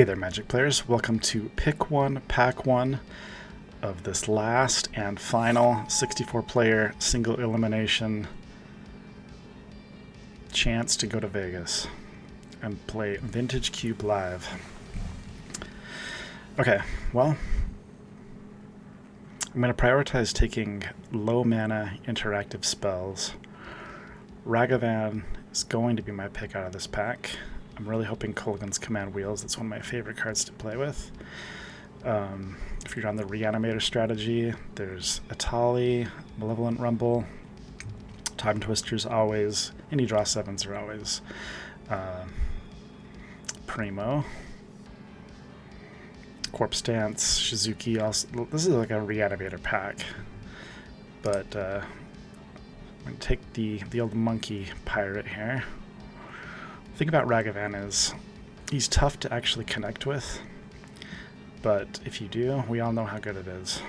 Hey there, Magic players. Welcome to Pick One, Pack One of this last and final 64-player single elimination chance to go to Vegas and play Vintage Cube live. Okay, well, I'm going to prioritize taking low mana interactive spells. Ragavan is going to be my pick out of this pack. I'm really hoping Kolaghan's Command Wheels. That's one of my favorite cards to play with. If you're on the Reanimator strategy, there's Atali, Malevolent Rumble, Time Twisters always, any draw 7s are always Primo, Corpse Dance, Shizuki. Also, this is like a Reanimator pack, but I'm going to take the old monkey pirate here. The thing about Ragavan is he's tough to actually connect with, but if you do, we all know how good it is.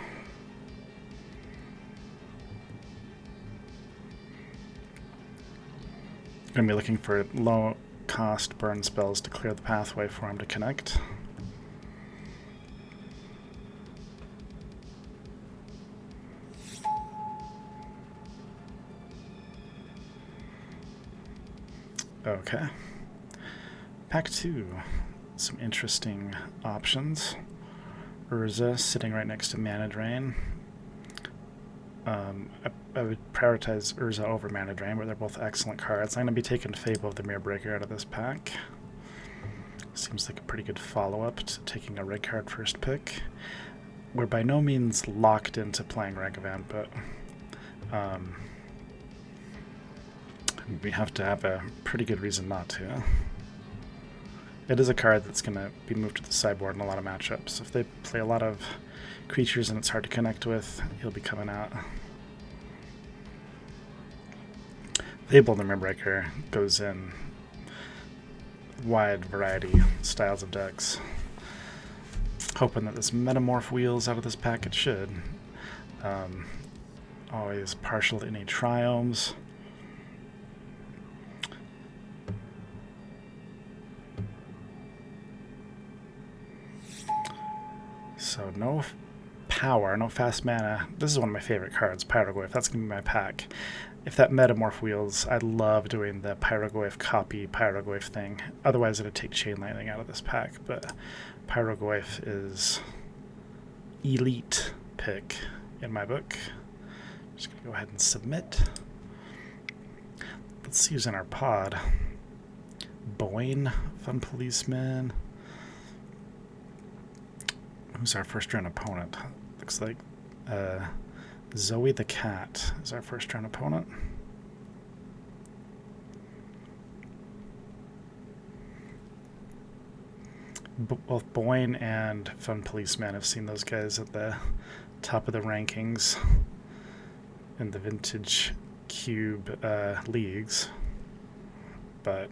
Going to be looking for low cost burn spells to clear the pathway for him to connect. Okay. Pack 2, some interesting options. Urza sitting right next to Mana Drain. I would prioritize Urza over Mana Drain, but they're both excellent cards. I'm going to be taking Fable of the Mirror Breaker out of this pack. Seems like a pretty good follow-up to taking a red card first pick. We're by no means locked into playing Ragavan, but we have to have a pretty good reason not to. It is a card that's going to be moved to the sideboard in a lot of matchups. If they play a lot of creatures and it's hard to connect with, he'll be coming out. Fable the Mirrorbreaker goes in wide variety styles of decks. Hoping that this Metamorph Wheels out of this pack, it should. Always partial to any Triomes. So no power, no fast mana. This is one of my favorite cards, Pyroglyph. That's going to be my pack. If that Metamorph Wheels, I love doing the Pyroglyph copy Pyroglyph thing. Otherwise, it would take Chain Lightning out of this pack. But Pyroglyph is elite pick in my book. Just going to go ahead and submit. Let's see who's in our pod. Boyne, Fun Policeman. Who's our first round opponent? Looks like Zoe the Cat is our first round opponent. Both Boyne and Fun Policeman have seen those guys at the top of the rankings in the Vintage Cube leagues. But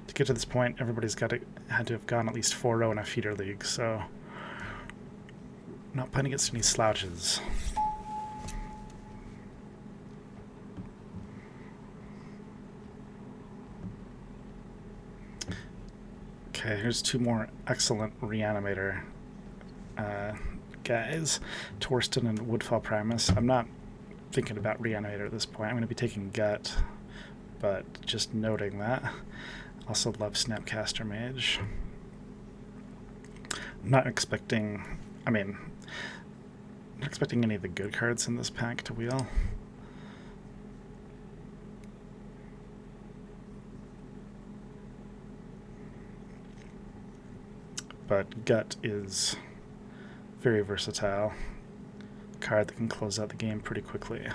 to get to this point, everybody's had to have gone at least 4-0 in a feeder league, so not playing against any slouches. Okay, here's two more excellent Reanimator guys, Torsten and Woodfall Primus. I'm not thinking about Reanimator at this point. I'm going to be taking Gut, but just noting that. Also love Snapcaster Mage. I'm not expecting any of the good cards in this pack to wheel. But Gut is very versatile. A card that can close out the game pretty quickly.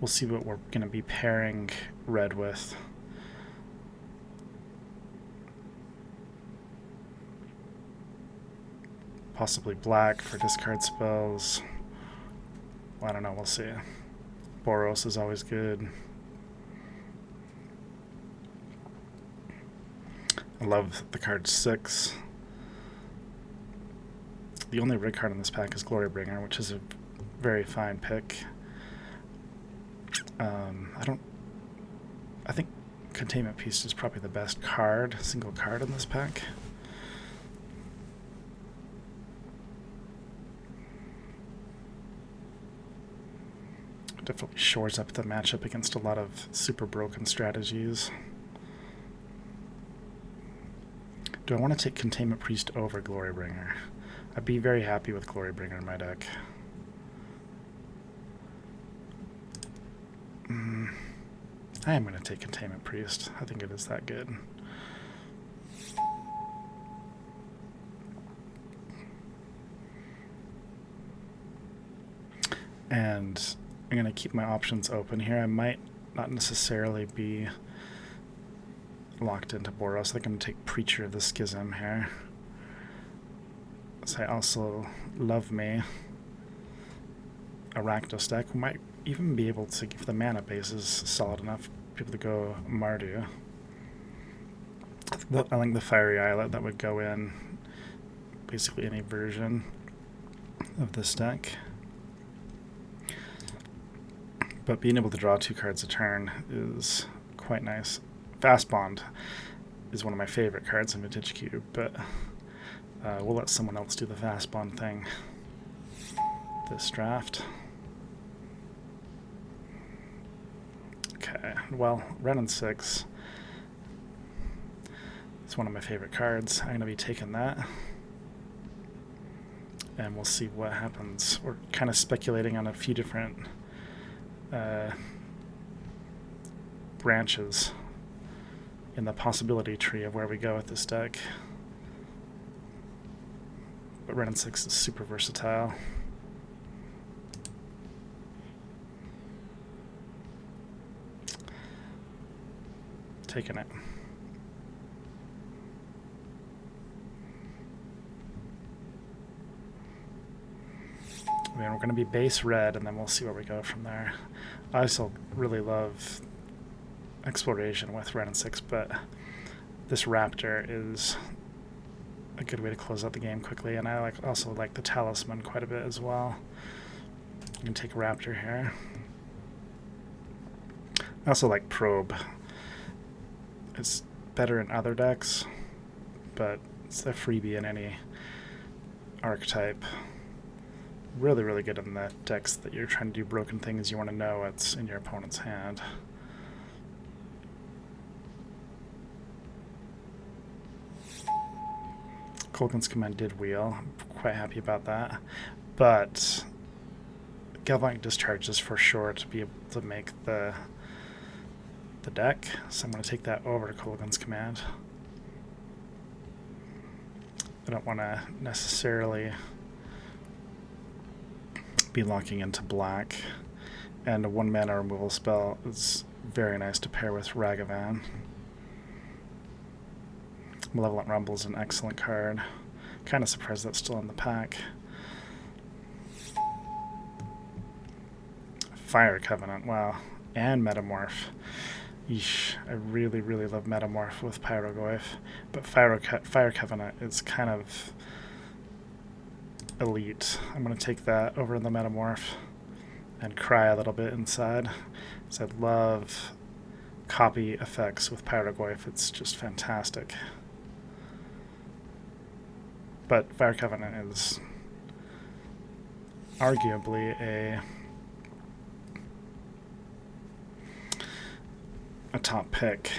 We'll see what we're going to be pairing red with. Possibly black for discard spells. Well, I don't know, we'll see. Boros is always good. I love the card 6. The only red card in this pack is Glorybringer, which is a very fine pick. I think Containment Priest is probably the best card, single card in this pack. Definitely shores up the matchup against a lot of super broken strategies. Do I want to take Containment Priest over Glorybringer? I'd be very happy with Glorybringer in my deck. I am going to take Containment Priest. I think it is that good. And I'm going to keep my options open here. I might not necessarily be locked into Boros. I think I'm going to take Preacher of the Schism here. So I also love me a Rakdos deck. We might even be able to, if the mana base is solid enough, be able to go Mardu. I think the Fiery Islet, that would go in basically any version of this deck. But being able to draw 2 cards a turn is quite nice. Fast Bond is one of my favorite cards in Vintage Cube, but we'll let someone else do the Fast Bond thing this draft. Okay, well, Red and 6 is one of my favorite cards. I'm going to be taking that, and we'll see what happens. We're kind of speculating on a few different branches in the possibility tree of where we go with this deck. But Red and 6 is super versatile. Taking it. I mean, we're going to be base red, and then we'll see where we go from there. I also really love exploration with Red and 6, but this Raptor is a good way to close out the game quickly, and I also like the Talisman quite a bit as well. You can take Raptor here. I also like Probe. It's better in other decks, but it's a freebie in any archetype. Really, really good in the decks that you're trying to do broken things. You want to know what's in your opponent's hand. Kolaghan's Command did wheel. I'm quite happy about that. But Galvanic Discharge is for sure to be able to make the deck, so I'm going to take that over to Kolaghan's Command. I don't want to necessarily be locking into black, and a 1-mana removal spell is very nice to pair with Ragavan. Malevolent Rumble is an excellent card. Kind of surprised that's still in the pack. Fire Covenant, wow. And Metamorph. Yeesh, I really, really love Metamorph with Pyrogoyf, but Fire Covenant is kind of elite. I'm going to take that over in the Metamorph and cry a little bit inside, because I love copy effects with Pyrogoyf. It's just fantastic. But Fire Covenant is arguably a top pick.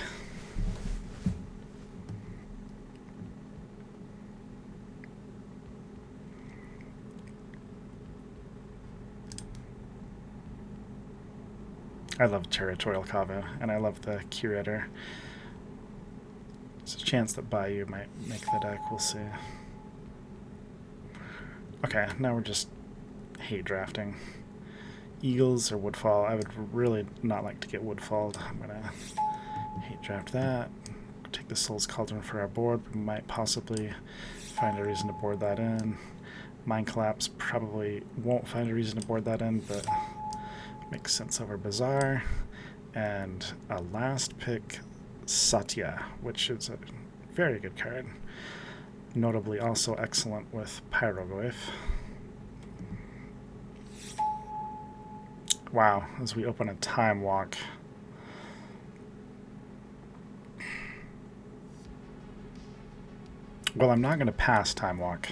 I love Territorial Kava, and I love the Curator. There's a chance that Bayou might make the deck, we'll see. Okay, now we're just hate drafting. Eagles or Woodfall. I would really not like to get Woodfalled. I'm going to hate draft that. Take the Soul's Cauldron for our board. We might possibly find a reason to board that in. Mind Collapse probably won't find a reason to board that in, but makes sense over Bazaar. And a last pick, Satya, which is a very good card. Notably also excellent with Pyrogoyf. Wow, as we open a Time Walk. Well, I'm not going to pass Time Walk.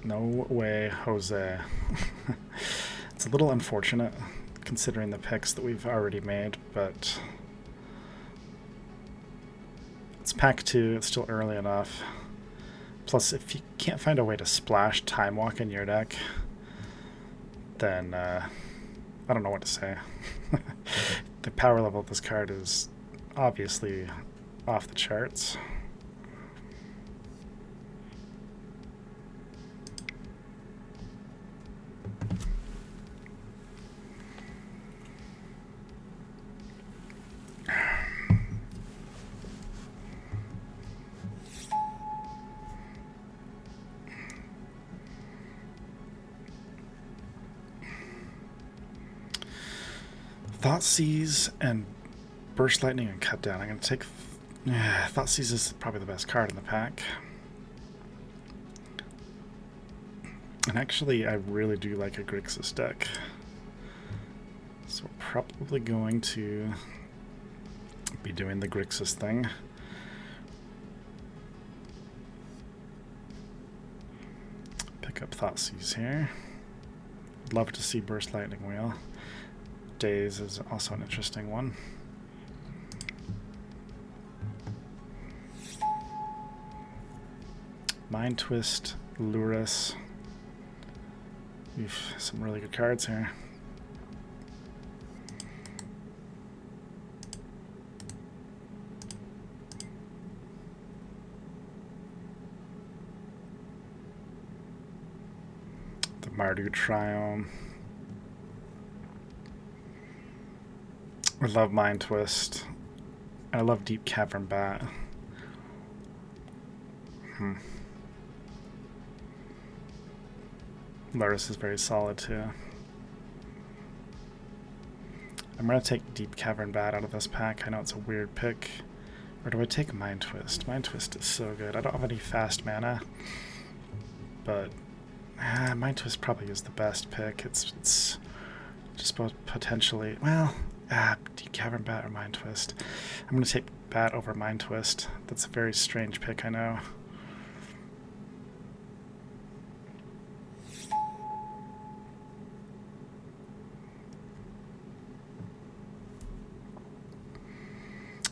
No way, Jose. It's a little unfortunate considering the picks that we've already made, but it's pack 2, it's still early enough. Plus, if you can't find a way to splash Time Walk in your deck, then I don't know what to say. The power level of this card is obviously off the charts. Thoughtseize and Burst Lightning and Cut Down. I'm going to take... Thoughtseize is probably the best card in the pack. And actually, I really do like a Grixis deck. So we're probably going to be doing the Grixis thing. Pick up Thoughtseize here. Love to see Burst Lightning Wheel. Days is also an interesting one. Mind Twist, Lurus. We've some really good cards here. The Mardu Triome. I love Mind Twist. I love Deep Cavern Bat. Lurus is very solid too. I'm going to take Deep Cavern Bat out of this pack. I know it's a weird pick. Or do I take Mind Twist? Mind Twist is so good. I don't have any fast mana. But Mind Twist probably is the best pick. It's just potentially... Well... Deep Cavern Bat or Mind Twist. I'm going to take Bat over Mind Twist. That's a very strange pick, I know.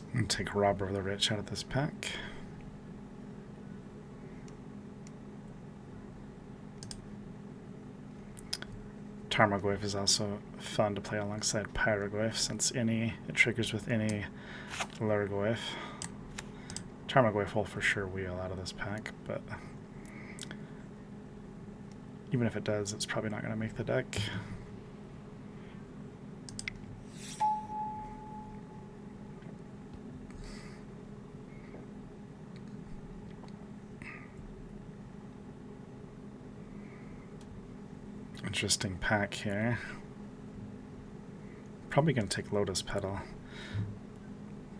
I'm going to take Robber of the Rich out of this pack. Tarmogoyf is also fun to play alongside Pyroglyph, since it triggers with any Lurgoyf. Tarmogoyf will for sure wheel out of this pack, but even if it does, it's probably not going to make the deck. Interesting pack here. Probably going to take Lotus Petal,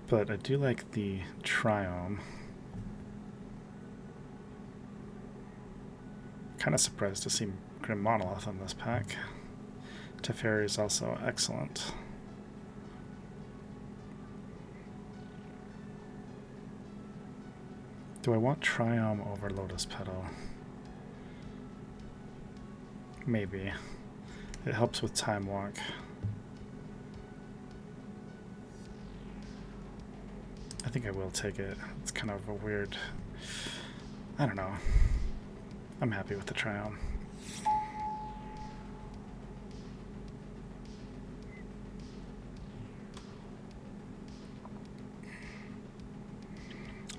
but I do like the Triome. Kind of surprised to see Grim Monolith on this pack. Teferi is also excellent. Do I want Triome over Lotus Petal? Maybe. It helps with Time Walk. I think I will take it. It's kind of a weird... I don't know. I'm happy with the Triome.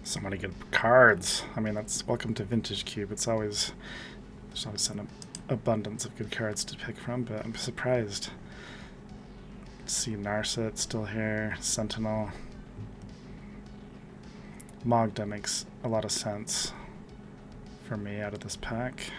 So many good cards. I mean, that's welcome to Vintage Cube. There's always an abundance of good cards to pick from, but I'm surprised to see Narset still here, Sentinel. Magda makes a lot of sense for me out of this pack.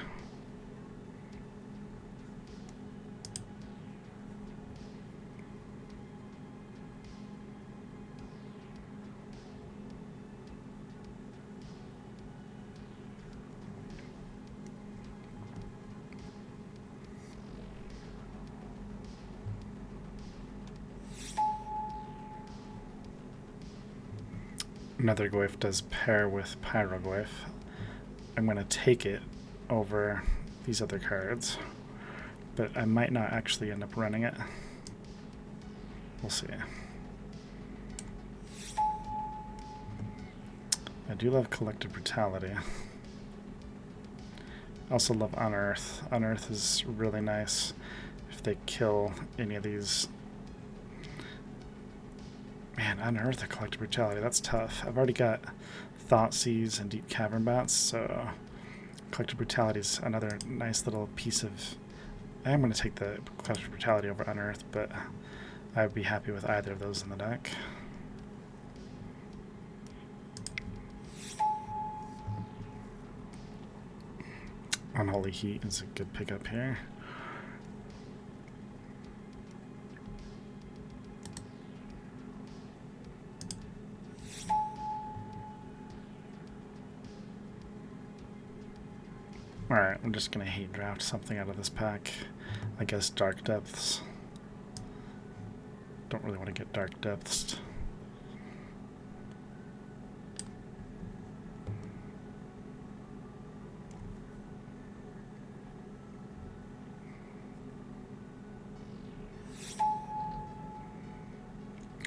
Another Glyph does pair with Pyroglyph. I'm going to take it over these other cards, but I might not actually end up running it. We'll see. I do love Collective Brutality. I also love Unearth. Unearth is really nice if they kill any of these. Man, Unearth or Collective Brutality, that's tough. I've already got Thoughtseize and Deep Cavern Bats, so Collective Brutality is another nice little piece of... I am going to take the Collective Brutality over Unearth, but I would be happy with either of those in the deck. Unholy Heat is a good pickup here. Alright, I'm just going to hate draft something out of this pack. I guess Dark Depths. Don't really want to get Dark Depths.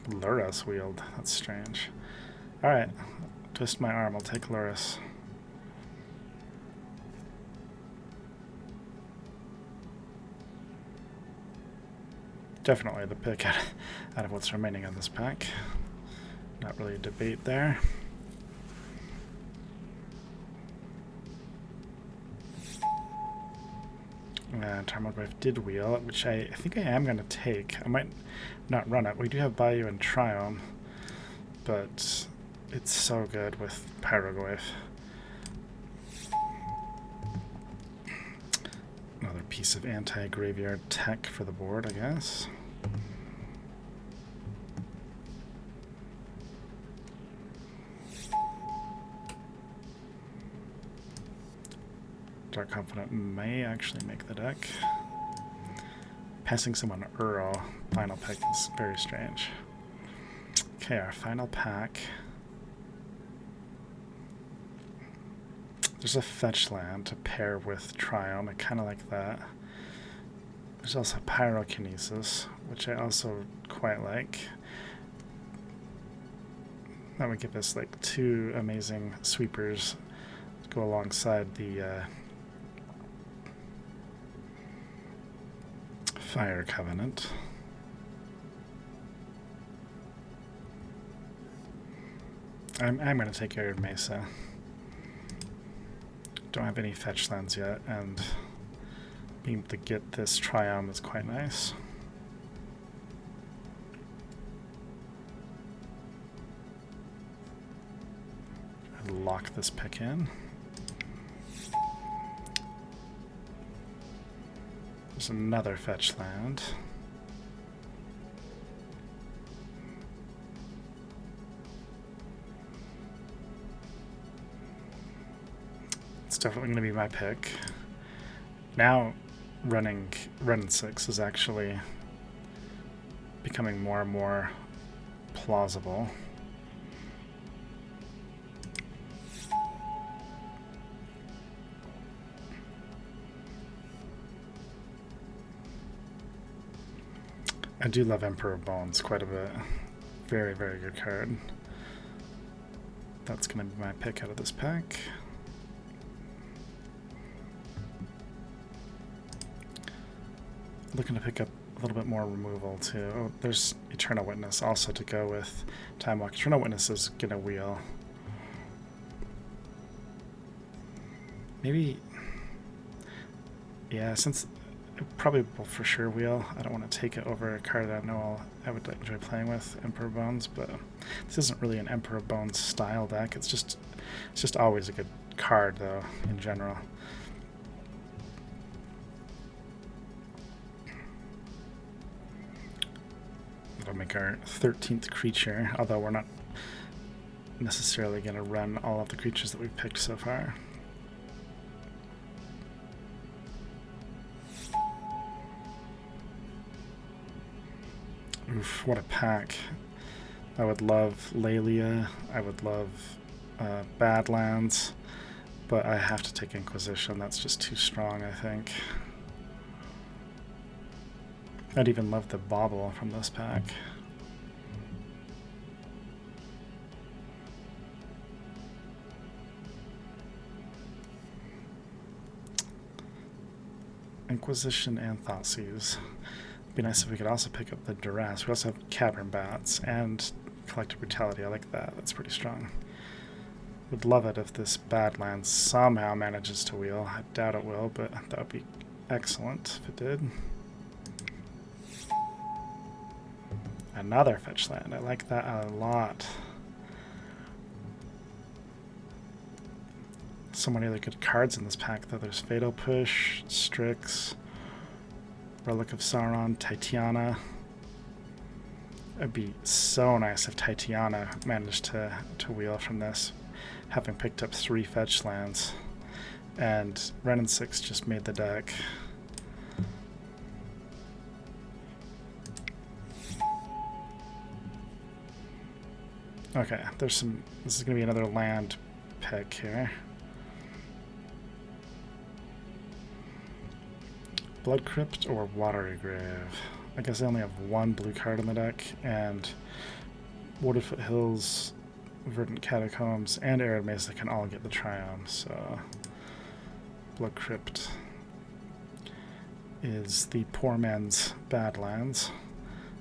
Luras Wield, that's strange. Alright, twist my arm, I'll take Luras. Definitely the pick out of what's remaining in this pack. Not really a debate there. And Tarmogoyf did wheel, which I think I am going to take. I might not run it. We do have Bayou and Triome, but it's so good with Pyroglyph. Another piece of anti-graveyard tech for the board, I guess. Dark Confidant may actually make the deck. Passing someone Uro, final pick is very strange. Okay, our final pack. There's a fetch land to pair with Triome. I kind of like that. There's also Pyrokinesis, which I also quite like. That would give us like two amazing sweepers to go alongside the Fire Covenant. I'm going to take Arid Mesa. Don't have any fetch lands yet, and being able to get this Triome is quite nice. I'd lock this pick in. There's another fetch land. It's definitely going to be my pick. Now, running 6 is actually becoming more and more plausible. I do love Emperor Bones quite a bit. Very, very good card. That's going to be my pick out of this pack. Looking to pick up a little bit more removal too. Oh, there's Eternal Witness also to go with Time Walk. Eternal Witness is going to wheel. Maybe, yeah, since probably will for sure wheel. I don't want to take it over a card that I know I would enjoy playing with, Emperor Bones, but this isn't really an Emperor Bones style deck. It's just always a good card though in general. That'll make our 13th creature, although we're not necessarily going to run all of the creatures that we've picked so far. Oof, what a pack. I would love Lelia. I would love Badlands. But I have to take Inquisition. That's just too strong, I think. I'd even love the Bauble from this pack. Inquisition and Thoughtseize. It'd be nice if we could also pick up the Duress. We also have Cavern Bats and Collective Brutality. I like that. That's pretty strong. Would love it if this Badlands somehow manages to wheel. I doubt it will, but that would be excellent if it did. Another fetch land. I like that a lot. So many other good cards in this pack, though. There's Fatal Push, Strix, Relic of Sauron, Titiana. It'd be so nice if Titiana managed to wheel from this, having picked up 3 fetch lands. And Ren and 6 just made the deck. Okay, there's some. This is going to be another land pick here. Blood Crypt or Watery Grave. I guess I only have 1 blue card in the deck, and Waterfoot Hills, Verdant Catacombs, and Arid Mesa can all get the Triumph, so Blood Crypt is the poor man's Badlands.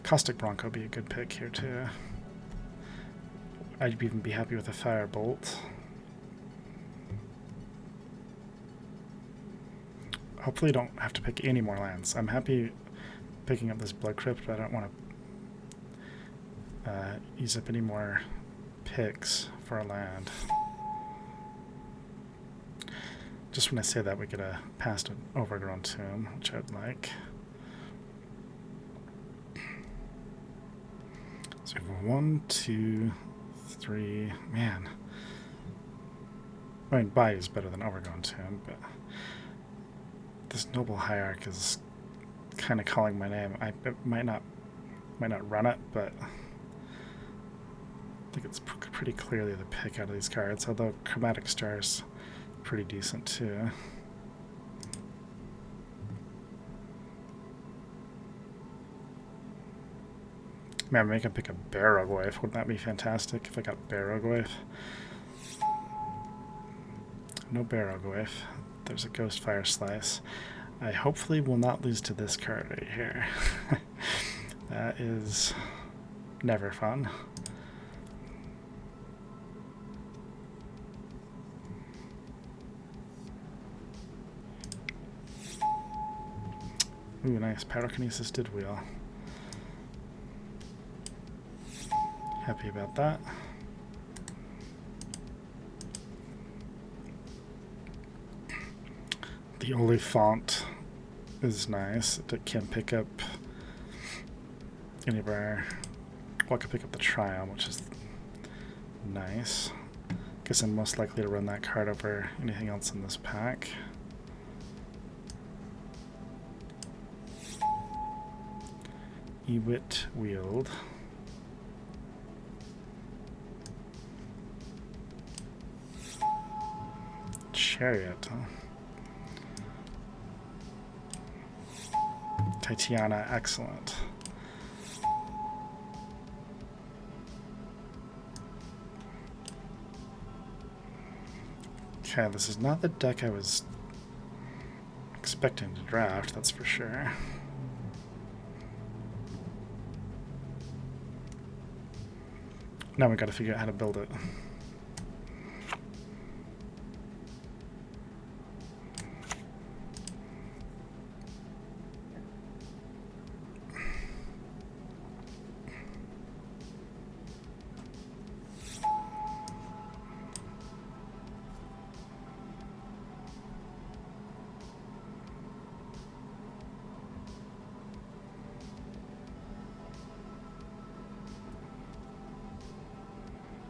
Caustic Bronco would be a good pick here too. I'd even be happy with a Firebolt. Hopefully I don't have to pick any more lands. I'm happy picking up this Blood Crypt, but I don't want to use up any more picks for a land. Just when I say that, we get a past an Overgrown Tomb, which I'd like. So we have 1, 2, 3. Man. I mean, Bayou is better than Overgrown Tomb, but this Noble Hierarch is kind of calling my name. I might not run it, but I think it's pretty clearly the pick out of these cards, although Chromatic Star's pretty decent too. Man, make him pick a Barrow-Goyf. Wouldn't that be fantastic if I got Barrow-Goyf? No Barrow-Goyf. There's a Ghostfire Slice. I hopefully will not lose to this card right here. That is never fun. Ooh, nice. Pyrokinesis did wheel. Happy about that. The Oliphant is nice. It can pick up any of our... Well, I can pick up the Triumph, which is nice. Guess I'm most likely to run that card over anything else in this pack. Ewit Wield. Chariot, huh? Titiana, excellent. Okay, this is not the deck I was expecting to draft, that's for sure. Now we gotta figure out how to build it.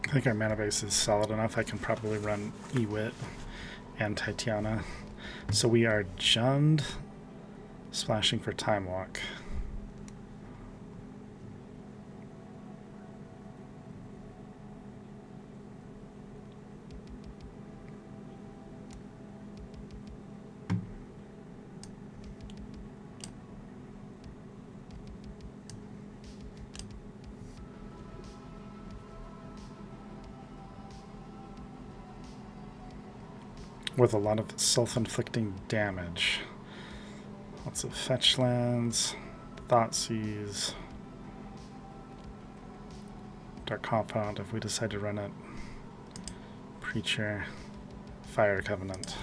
I think our mana base is solid enough. I can probably run Ewit and Titiana. So we are Jund, splashing for Time Walk. with a lot of self-inflicting damage. Lots of fetch lands, Thoughtseize, Dark Confidant if we decide to run it, Preacher, Fire Covenant.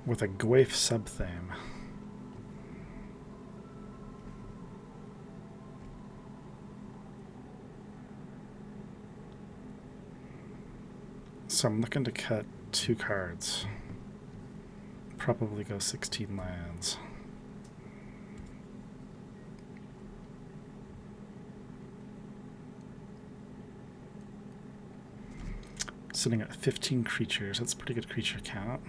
With a Gwaif sub-theme. So I'm looking to cut 2 cards. Probably go 16 lands. Sitting at 15 creatures. That's a pretty good creature count.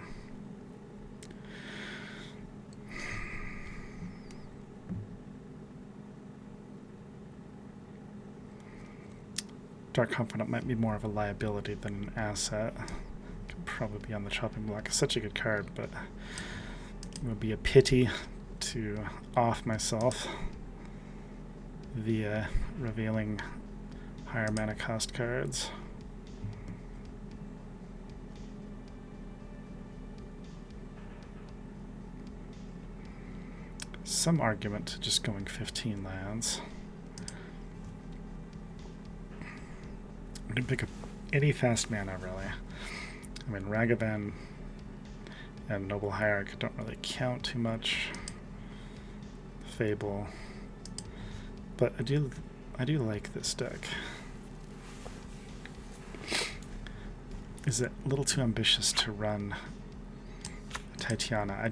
Dark Confidant might be more of a liability than an asset. Could probably be on the chopping block. It's such a good card, but it would be a pity to off myself via revealing higher mana cost cards. Some argument to just going 15 lands. I didn't pick up any fast mana, really. I mean, Ragavan and Noble Hierarch don't really count too much. Fable. But I do like this deck. Is it a little too ambitious to run Titania?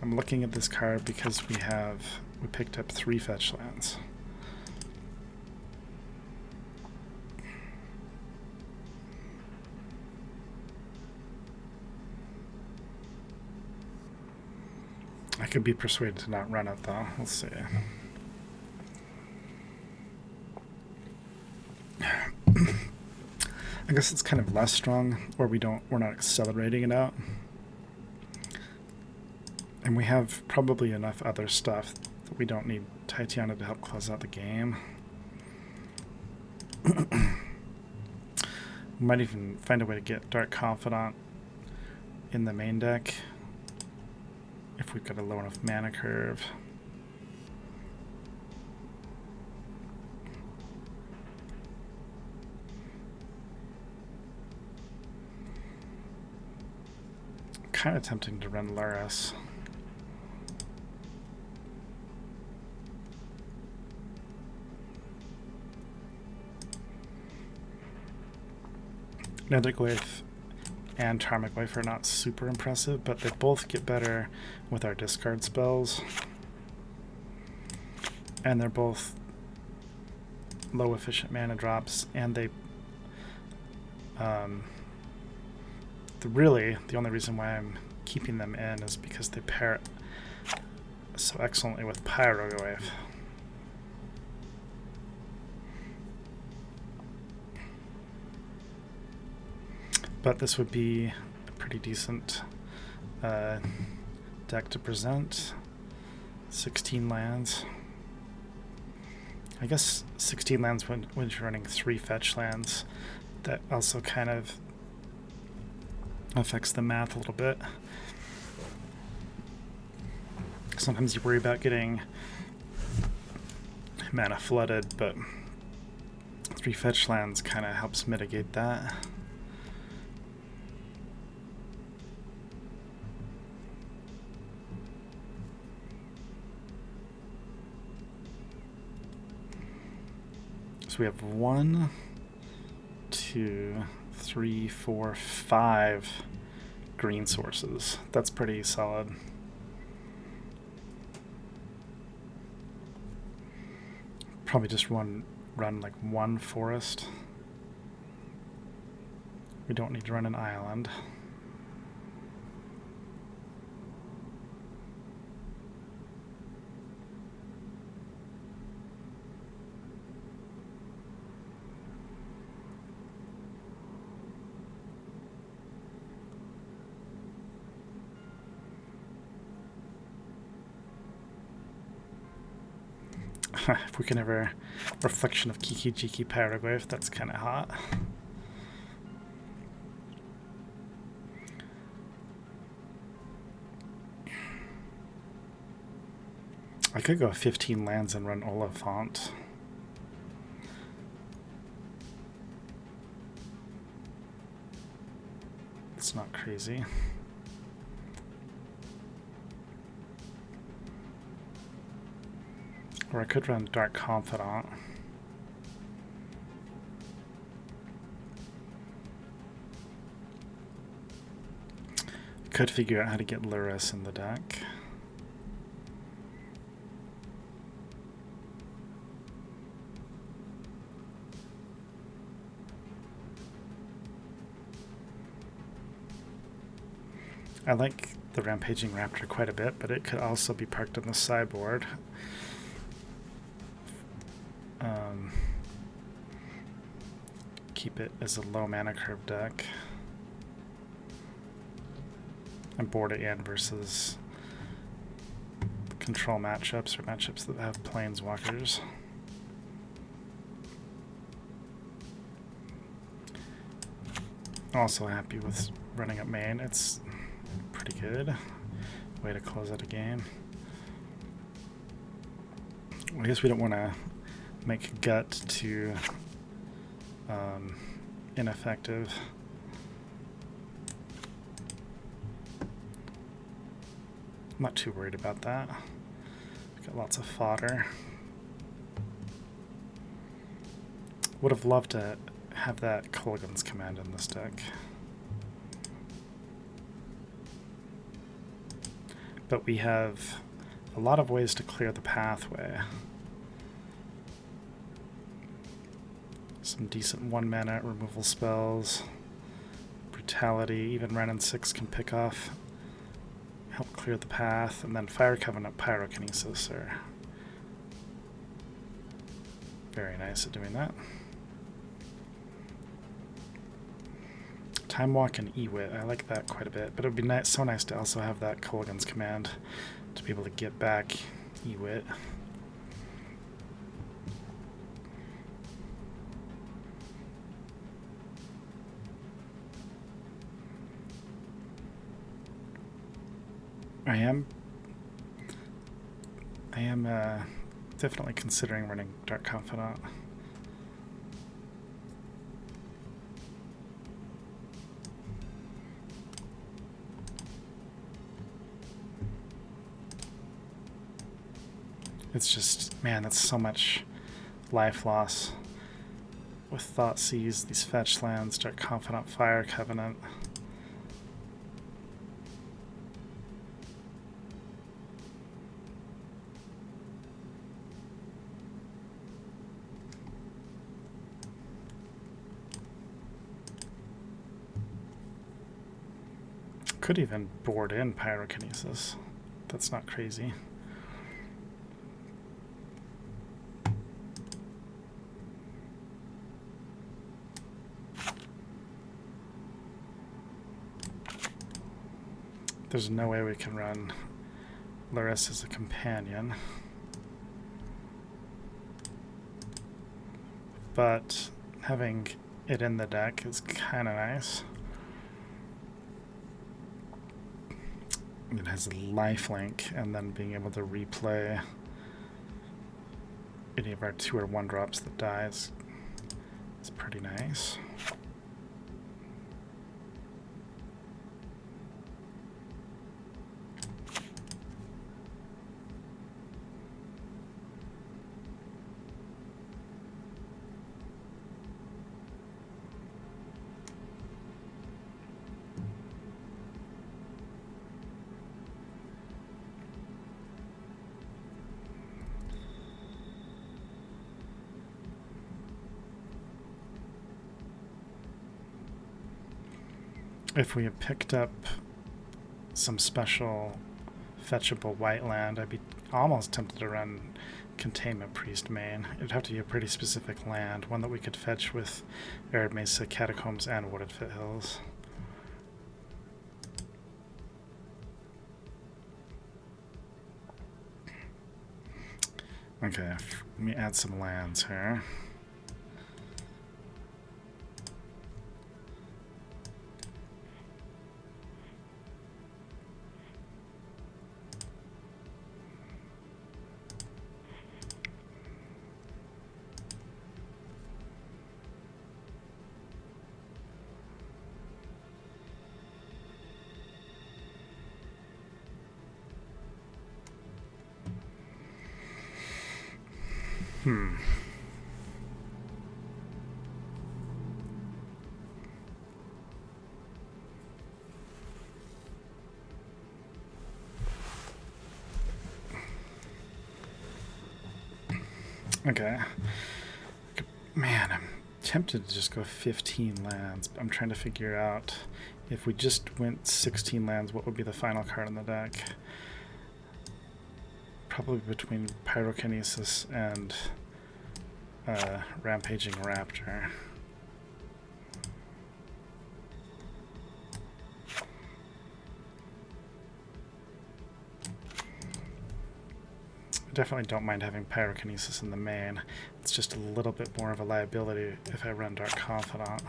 I'm looking at this card because we picked up 3 fetch lands. I could be persuaded to not run it though. We'll see. I guess it's kind of less strong, or we're not accelerating it out. And we have probably enough other stuff that we don't need Titania to help close out the game. We might even find a way to get Dark Confidant in the main deck if we've got a low enough mana curve. Kind of tempting to run Luris. Netherglyph and Tarmogoyf are not super impressive, but they both get better with our discard spells. And they're both low efficient mana drops, and really the only reason why I'm keeping them in is because they pair so excellently with Pyrogoyf. But this would be a pretty decent deck to present. 16 lands. I guess 16 lands when you're running 3 fetch lands. That also kind of affects the math a little bit. Sometimes you worry about getting mana flooded, but 3 fetch lands kind of helps mitigate that. So we have 1, 2, 3, 4, 5 green sources. That's pretty solid. Probably just run like 1 forest. We don't need to run an island. If we can have a reflection of Kiki Jiki Pyroglyph, that's kind of hot. I could go 15 lands and run Oliphant. It's not crazy. Or I could run Dark Confidant. Could figure out how to get Luris in the deck. I like the Rampaging Raptor quite a bit, but it could also be parked on the sideboard. Keep it as a low mana curve deck. And board it in versus control matchups or matchups that have planeswalkers. Also happy with running up main. It's pretty good way to close out a game. I guess we don't want to make gut too ineffective. I'm not too worried about that. We've got lots of fodder. Would have loved to have that Kolaghan's Command in this deck. But we have a lot of ways to clear the pathway. Some decent 1 mana removal spells. Brutality, even Wrenn and 6 can pick off, help clear the path, and then Fire Covenant Pyrokinesis are very nice at doing that. Time Walk and Ewit, I like that quite a bit, but it would be nice, so nice to also have that Kolaghan's Command to be able to get back Ewit. I am definitely considering running Dark Confidant. It's just, man, that's so much life loss with Thoughtseize, these fetch lands, Dark Confidant, Fire Covenant. Could even board in Pyrokinesis. That's not crazy. There's no way we can run Luris as a companion. But having it in the deck is kind of nice. It has lifelink, and then being able to replay any of our 2 or 1 drops that dies is pretty nice. If we had picked up some special fetchable white land, I'd be almost tempted to run Containment Priest main. It'd have to be a pretty specific land, one that we could fetch with Arid Mesa, Catacombs, and Wooded Foothills. Okay, let me add some lands here. Okay. Man, I'm tempted to just go 15 lands. I'm trying to figure out if we just went 16 lands, what would be the final card in the deck? Probably between Pyrokinesis and Rampaging Raptor. I definitely don't mind having Pyrokinesis in the main. It's just a little bit more of a liability if I run Dark Confidant.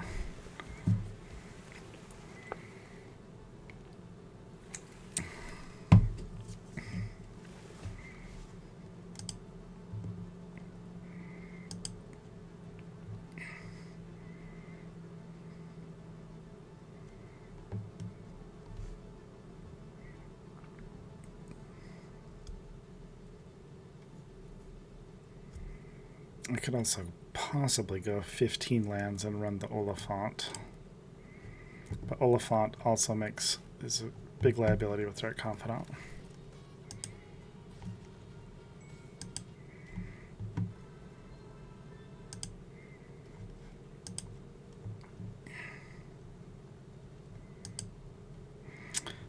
I could also possibly go 15 lands and run the Oliphant. But Oliphant also is a big liability with Dark Confidant.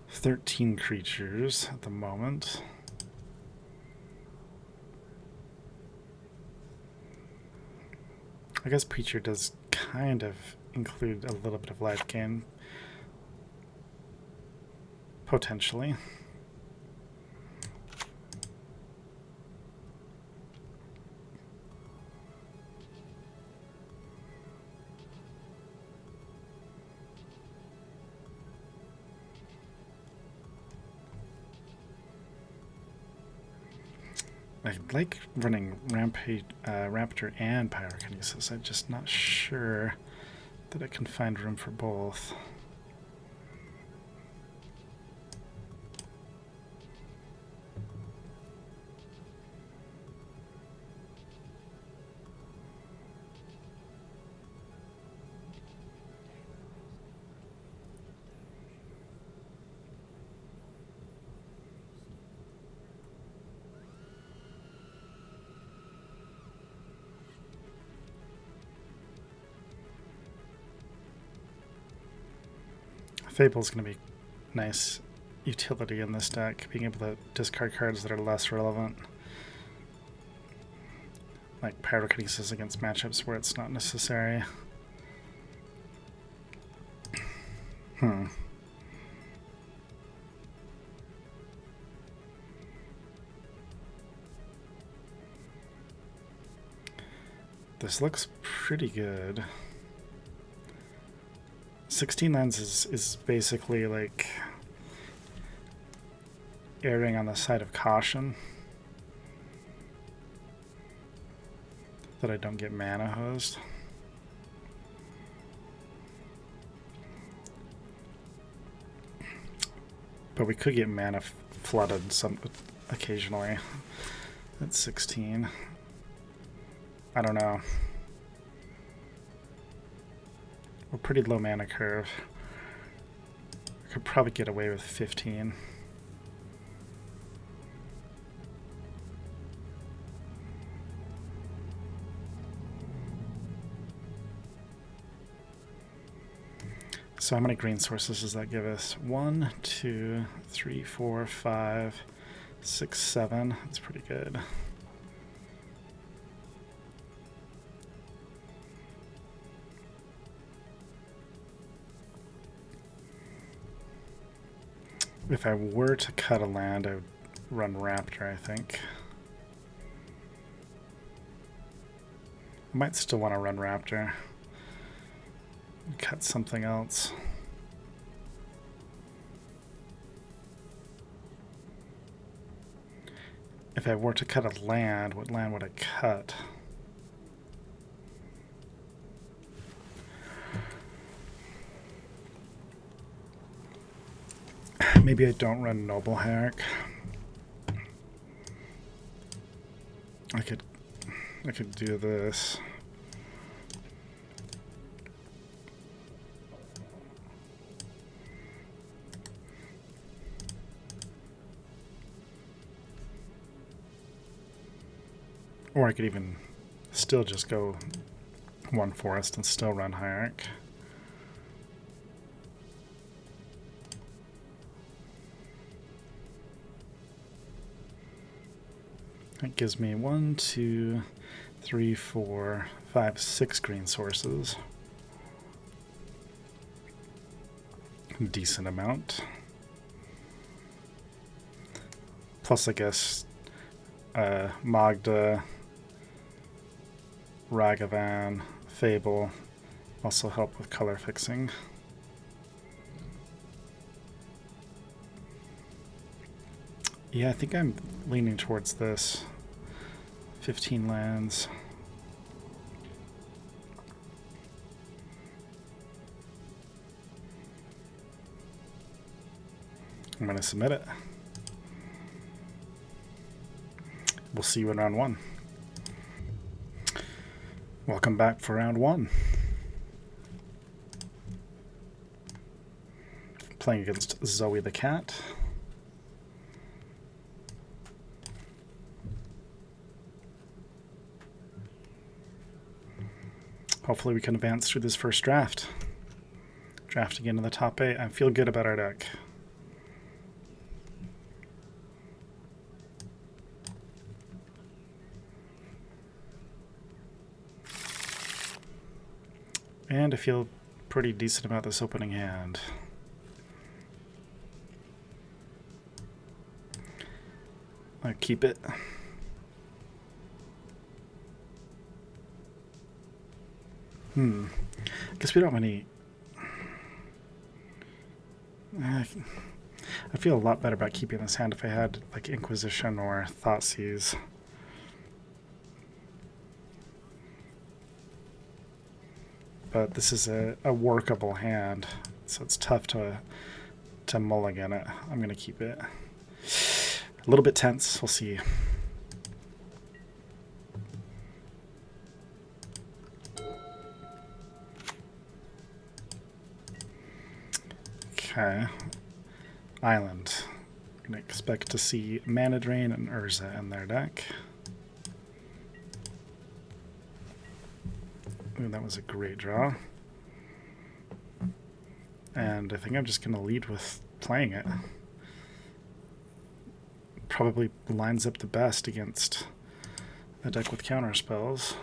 "13 creatures at the moment. I guess Preacher does kind of include a little bit of life gain. Potentially. I like running Raptor and Pyrokinesis. I'm just not sure that I can find room for both. Fable's going to be nice utility in this deck, being able to discard cards that are less relevant. Like Pyrokinesis against matchups where it's not necessary. This looks pretty good. 16 lands is basically like erring on the side of caution that I don't get mana hosed. But we could get mana flooded occasionally at 16. I don't know. We're pretty low mana curve. I could probably get away with 15. So how many green sources does that give us? 1, 2, 3, 4, 5, 6, 7. That's pretty good. If I were to cut a land, I would run Raptor, I think. Might still want to run Raptor. Cut something else. If I were to cut a land, what land would I cut? Maybe I don't run Noble Hierarch. I could do this. Or I could even still just go one forest and still run Hierarch. That gives me 1, 2, 3, 4, 5, 6 green sources. Decent amount. Plus, I guess, Magda, Ragavan, Fable also help with color fixing. Yeah, I think I'm leaning towards this. 15 lands. I'm going to submit it. We'll see you in round 1. Welcome back for round 1. Playing against Zoe the Cat. Hopefully we can advance through this first draft. Drafting into the top 8. I feel good about our deck. And I feel pretty decent about this opening hand. I'll keep it. I guess we don't have any... I feel a lot better about keeping this hand if I had like Inquisition or Thoughtseize. But this is a workable hand, so it's tough to mulligan it. I'm going to keep it. A little bit tense, we'll see. Okay. Island. I'm going to expect to see Mana Drain and Urza in their deck. Ooh, that was a great draw. And I think I'm just going to lead with playing it. Probably lines up the best against a deck with counter spells.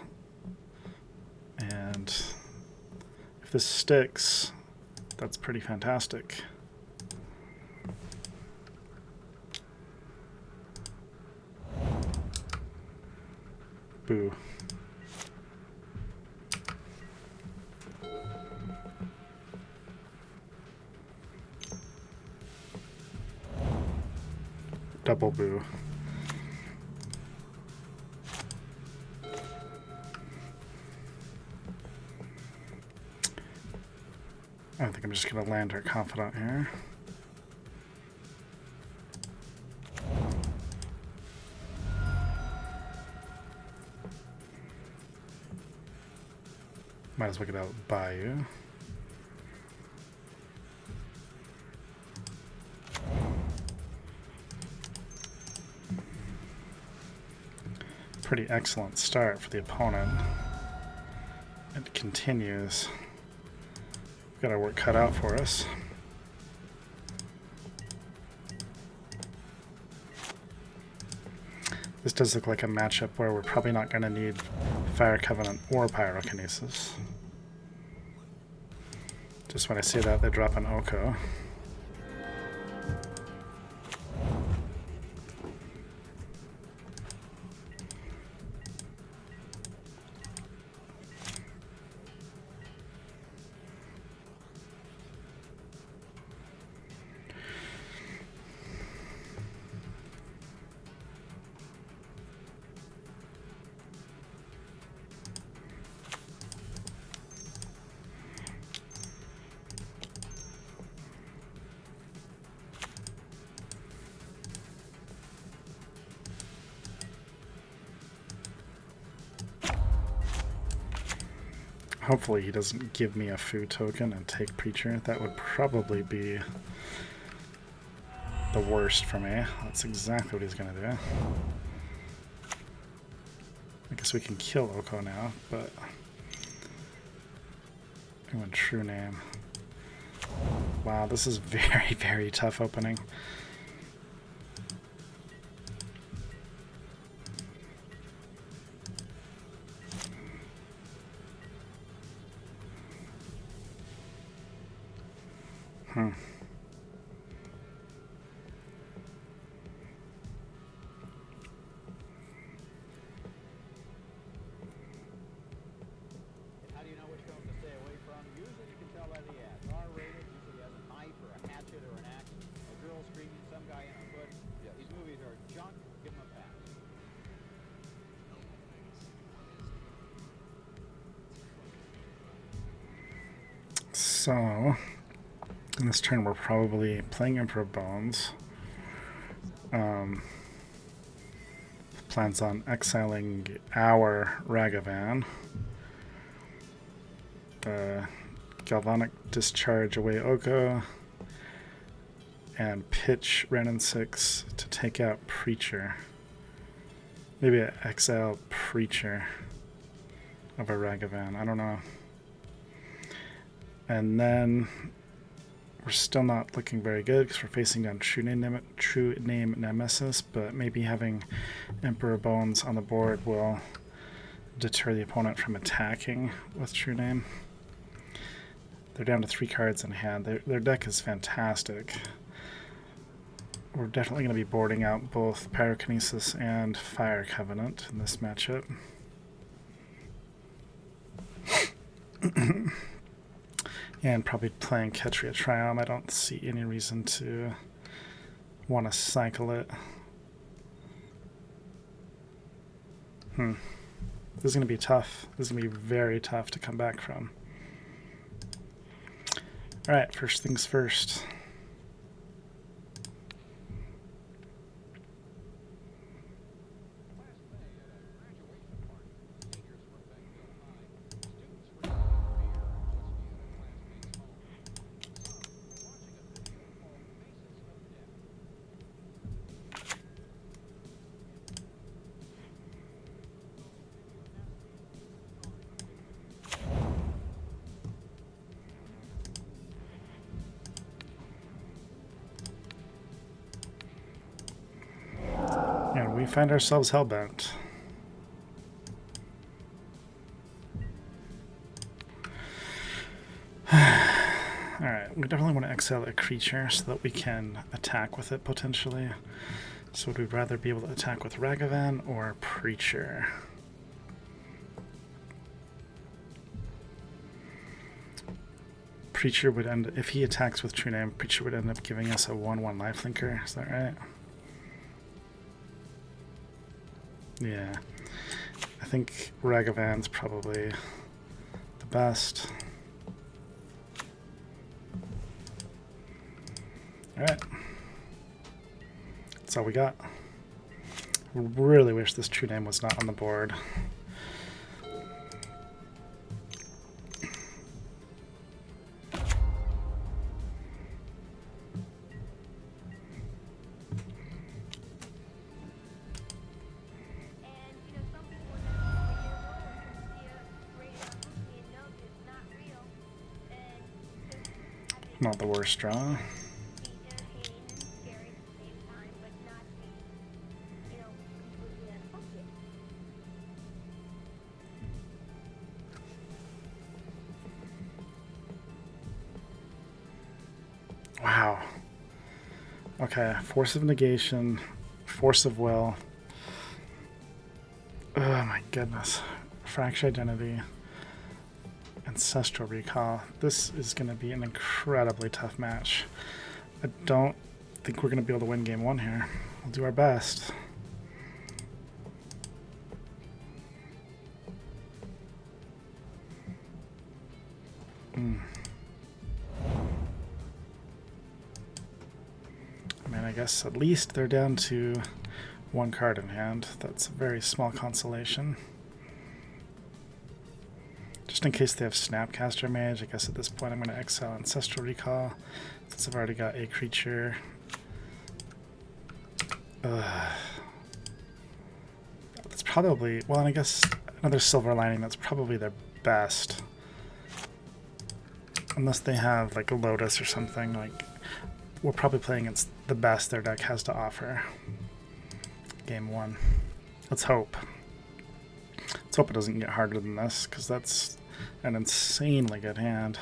And if this sticks, that's pretty fantastic. Boo. Double boo. I think I'm just going to land her Confidant here. Might as well get out Bayou. Pretty excellent start for the opponent. It continues. We've got our work cut out for us. This does look like a matchup where we're probably not going to need Fire Covenant or Pyrokinesis. Just when I say that, they drop an Oko. Hopefully he doesn't give me a food token and take Preacher. That would probably be the worst for me. That's exactly what he's going to do. I guess we can kill Oko now, but I want True Name. Wow, this is very, very tough opening. Hmm. How do you know which film to stay away from? Usually you can tell by the ads. R-rated usually has a knife or a hatchet or an axe, a girl screaming, some guy in a hood. Yeah, these movies are junk. Give them a pass. So, in this turn we're probably playing Emperor Bones. Plans on exiling our Ragavan. Galvanic Discharge away Oko. And pitch Renin 6 to take out Preacher. Maybe an exile Preacher of a Ragavan. I don't know. And then we're still not looking very good because we're facing down True Name Nemesis, but maybe having Emperor Bones on the board will deter the opponent from attacking with True Name. They're down to 3 cards in hand. Their deck is fantastic. We're definitely going to be boarding out both Pyrokinesis and Fire Covenant in this matchup. And probably playing Ketria Triumph. I don't see any reason to want to cycle it. This is going to be tough. This is going to be very tough to come back from. Alright, first things first. And we find ourselves hellbent. Alright, we definitely want to exile a creature so that we can attack with it potentially. So would we rather be able to attack with Ragavan or Preacher? Preacher would end, if he attacks with True Name, Preacher would end up giving us a 1/1 lifelinker. Is that right? Yeah. I think Ragavan's probably the best. Alright. That's all we got. Really wish this True Name was not on the board. Not the worst draw. Wow. Okay, Force of Negation, Force of Will. Oh my goodness. Fracture Identity. Ancestral Recall. This is going to be an incredibly tough match. I don't think we're going to be able to win game 1 here. We'll do our best. I mean, I guess at least they're down to 1 card in hand. That's a very small consolation. Just in case they have Snapcaster Mage, I guess at this point I'm going to exile Ancestral Recall, since I've already got a creature. That's probably, well, and I guess another Silver Lining, that's probably their best. Unless they have like a Lotus or something, like we're probably playing against the best their deck has to offer. Game 1. Let's hope. Let's hope it doesn't get harder than this, because that's an insanely good hand.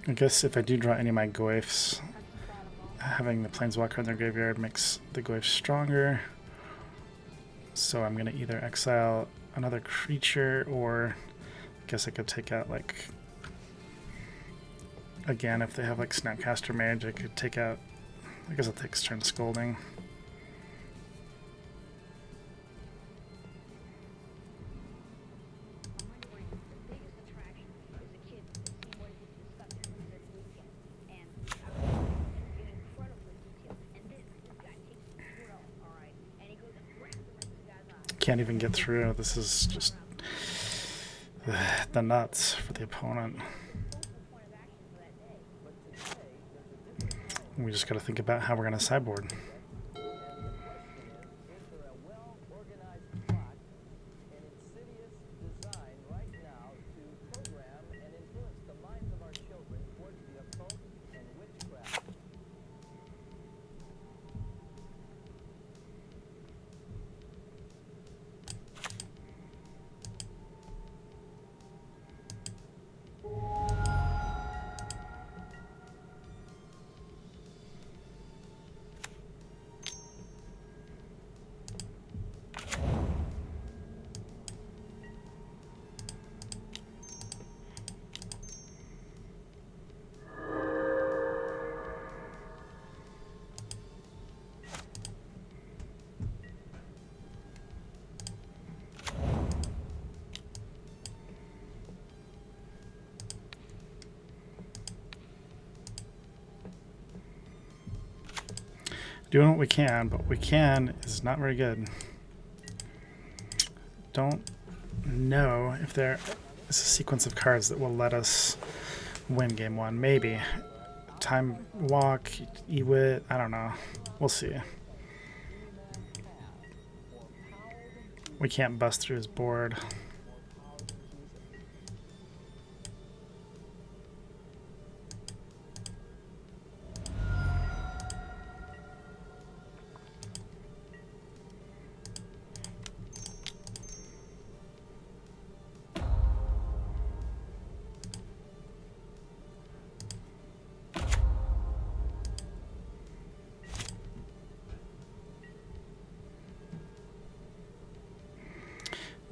I guess if I do draw any of my Goyfs, having the Planeswalker in their graveyard makes the Goyf stronger. So I'm going to either exile another creature, or I guess I could take out, like, again, if they have like Snapcaster Mage, I could take out, I guess I'll take Stern Scolding. Can't even get through. This is just the nuts for the opponent. We just got to think about how we're going to sideboard. Doing what we can, but what we can is not very good. Don't know if there is a sequence of cards that will let us win game 1. Maybe. Time Walk, Ewit, I don't know. We'll see. We can't bust through his board.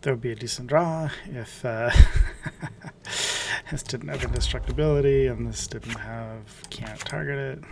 That would be a decent draw if this didn't have indestructibility and this didn't have can't target it.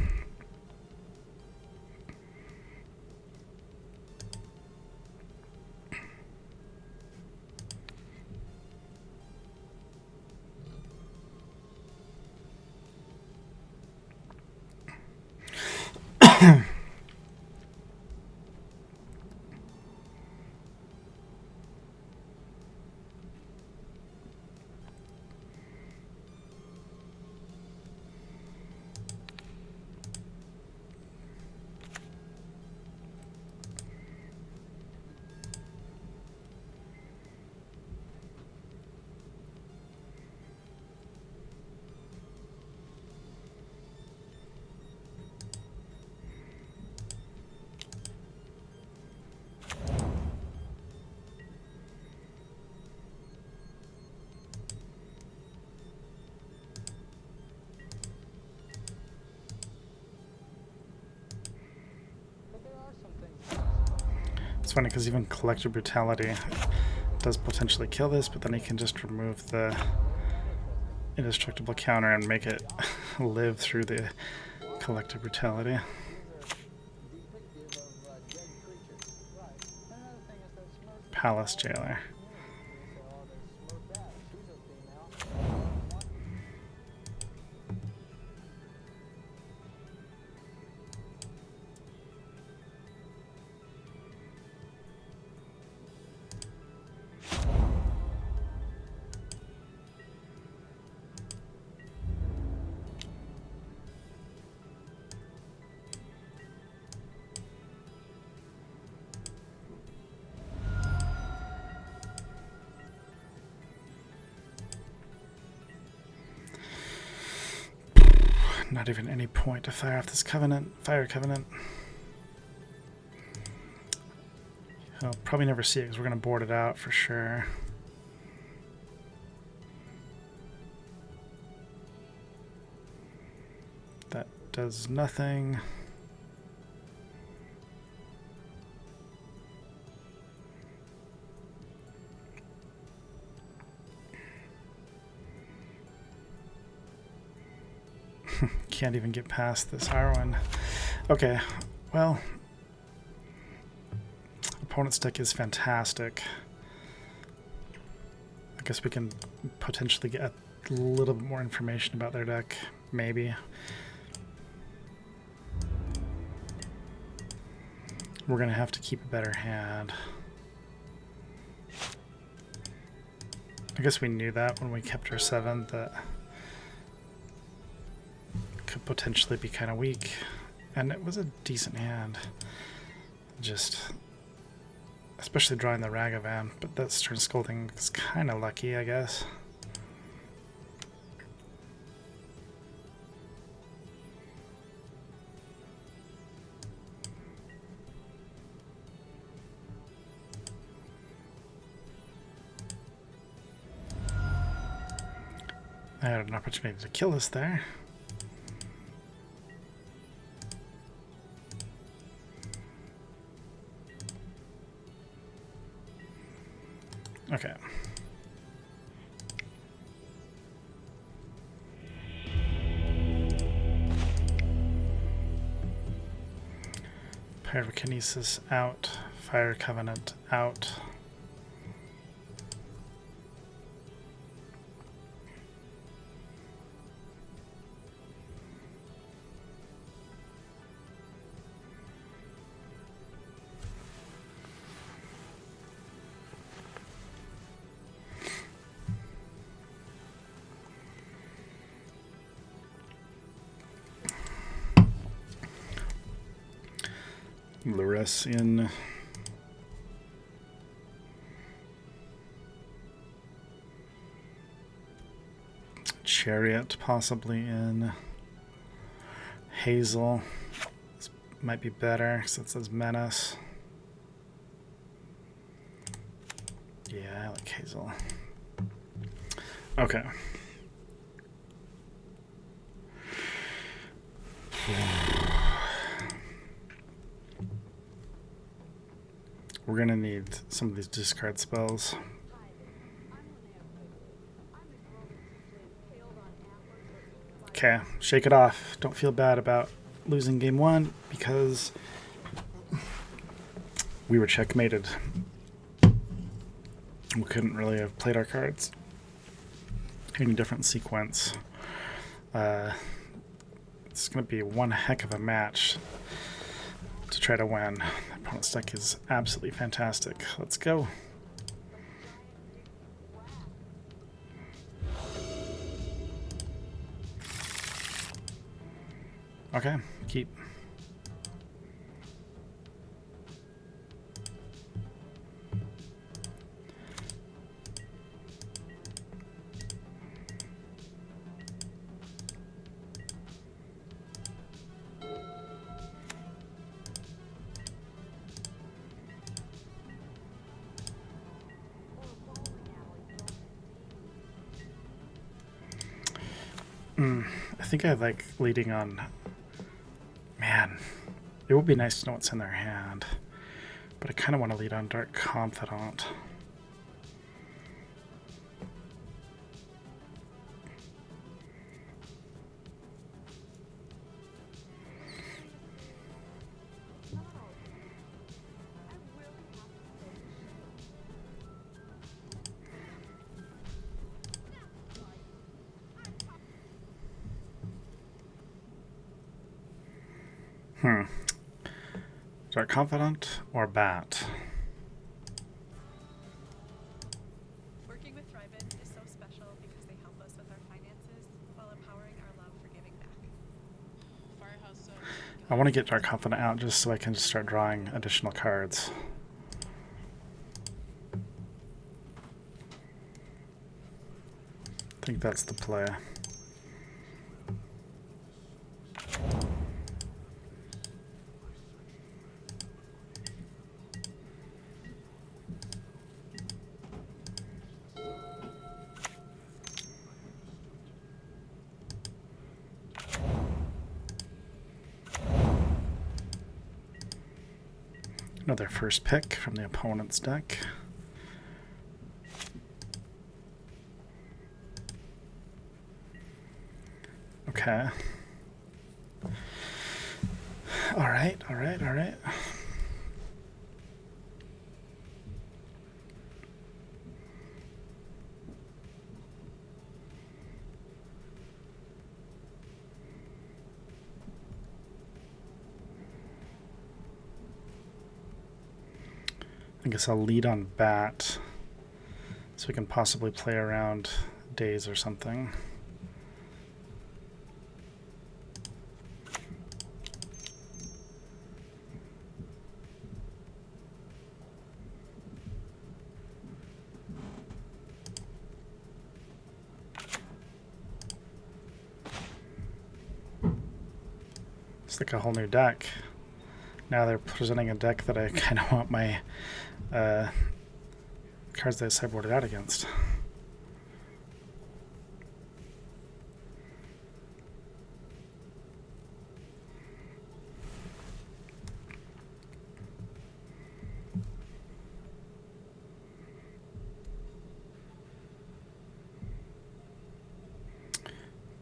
It's funny because even Collective Brutality does potentially kill this, but then he can just remove the indestructible counter and make it live through the Collective Brutality. Palace Jailer. Not even any point to fire off this fire covenant. I'll probably never see it because we're going to board it out for sure. That does nothing. Can't even get past this Harwin. Okay, well, opponent's deck is fantastic. I guess we can potentially get a little bit more information about their deck, maybe. We're gonna have to keep a better hand. I guess we knew that when we kept our 7th, that could potentially be kind of weak, and it was a decent hand. Just, especially drawing the Ragavan, but that Stern Scolding is kind of lucky, I guess. I had an opportunity to kill us there. Okay. Pyrokinesis out. Fire Covenant out. Lure us in. Chariot possibly in. Hazel. This might be better because it says Menace. Yeah, I like Hazel. Okay. We're gonna need some of these discard spells. Okay, shake it off. Don't feel bad about losing game 1 because we were checkmated. We couldn't really have played our cards in a different sequence. It's going to be one heck of a match to try to win. Opponent's deck is absolutely fantastic. Let's go. Okay, keep. I think I like leading on. Man, it would be nice to know what's in their hand, but I kind of want to lead on Dark Confidant. Dark Confidant or Bat? Working with Thriven is so special because they help us with our finances while empowering our love for giving back. Firehouse. I want to get Dark Confidant out just so I can just start drawing additional cards. I think that's the play. Another first pick from the opponent's deck. Okay. Alright. I guess I'll lead on Bat so we can possibly play around Days or something. It's like a whole new deck. Now they're presenting a deck that I kind of want my cards that I sideboarded out against.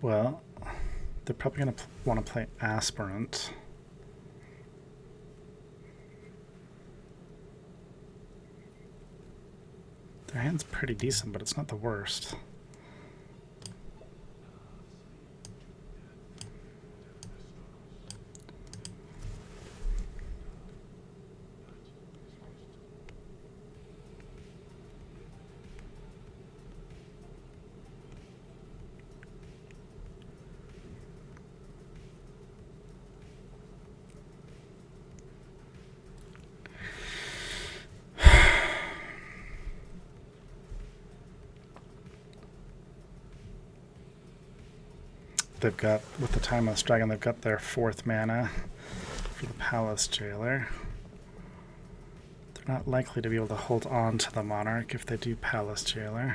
Well, they're probably going to want to play Aspirant. Their hand's pretty decent, but it's not the worst. They've got, with the Timeless Dragon, they've got their 4th mana for the Palace Jailer. They're not likely to be able to hold on to the Monarch if they do Palace Jailer.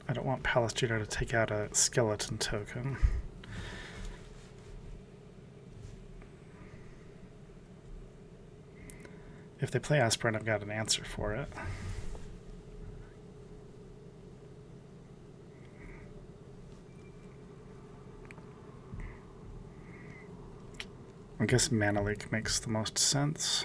I don't want Palace Jailer to take out a skeleton token. If they play Aspirant, I've got an answer for it. I guess Mana Leak makes the most sense.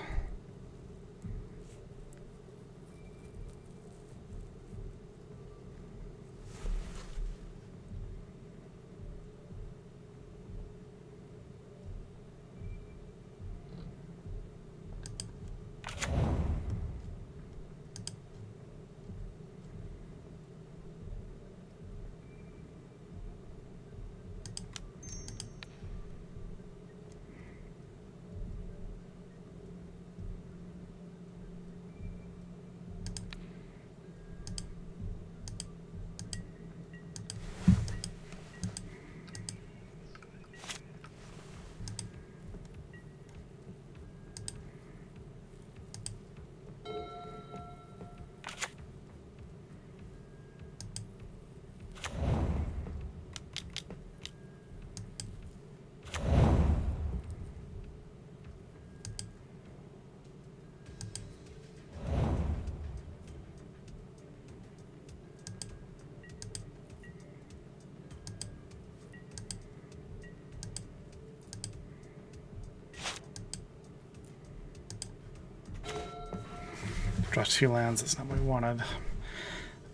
Draw 2 lands, that's not what we wanted.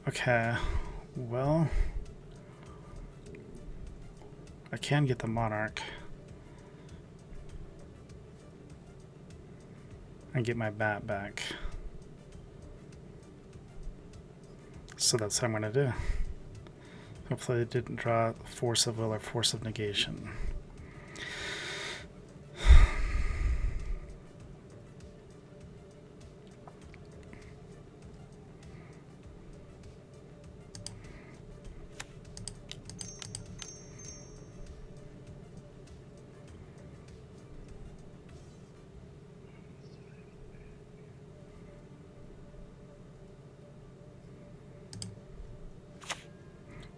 Okay, well, I can get the Monarch and get my bat back. So that's what I'm going to do. Hopefully it didn't draw Force of Will or Force of Negation.